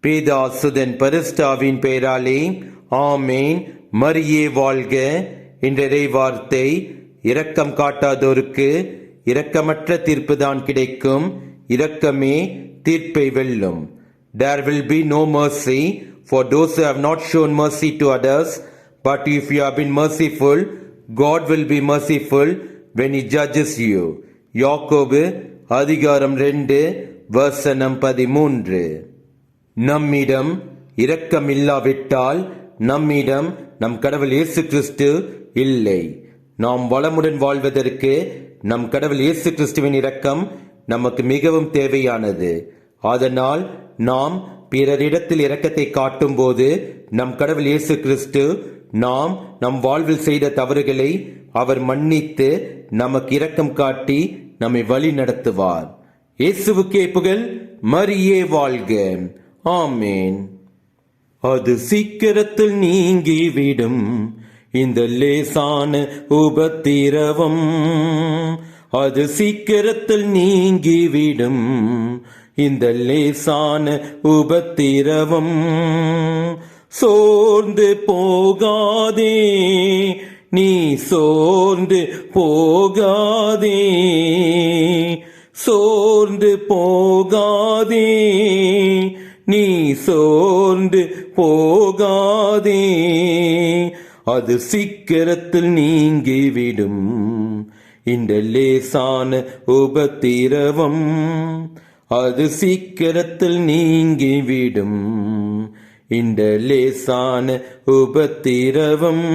பிதா சுதன் பரிசுத்தாவின் பெயராலே ஆமேன். மரியே வாழ்க. இன்றைய வார்த்தை, இரக்கம் காட்டாதோருக்கு இரக்கமற்ற தீர்ப்புதான் கிடைக்கும், இரக்கமே தீர்ப்பை வெல்லும். There will be no mercy for those who have not shown mercy to others, but if you have been merciful, God will be merciful when he judges you. யாக்கோபு அதிகாரம் 2 வசனம் 13. நம்மிடம் இரக்கம் இல்லாவிட்டால் நம்மிடம் நம் கடவுள் இயேசு கிறிஸ்து இல்லை. நாம் வளமுடன் வாழ்வதற்கு நம் கடவுள் இயேசு கிறிஸ்துவின் இரக்கம் நமக்கு மிகவும் தேவையானது. அதனால் நாம் பிறரிடத்தில் இரக்கத்தை காட்டும் போது நம் கடவுள் இயேசு கிறிஸ்து நாம் நம் வாழ்வில் செய்த தவறுகளை அவர் மன்னித்து நமக்கு இரக்கம் காட்டி நம்மை வழி நடத்துவார். இயேசுவுக்கே புகழ். மரியே வாழ்க. ஆமேன். அது சீக்கிரத்தில் நீங்கிவிடும் இந்த லேசான உபத்திரவம், அது சீக்கிரத்தில் நீங்கிவிடும் இந்த லேசான உபத்திரவம். சோர்ந்து போகாதே நீ, சோர்ந்து போகாதே, சோர்ந்து போகாதே நீ, சோர்ந்து போகாதே. அது சீக்கிரத்தில் நீங்கிவிடும் இந்த லேசான உபத்திரவம், அது சீக்கிரத்தில் நீங்கிவிடும் இந்த லேசான உபத்திரவம்.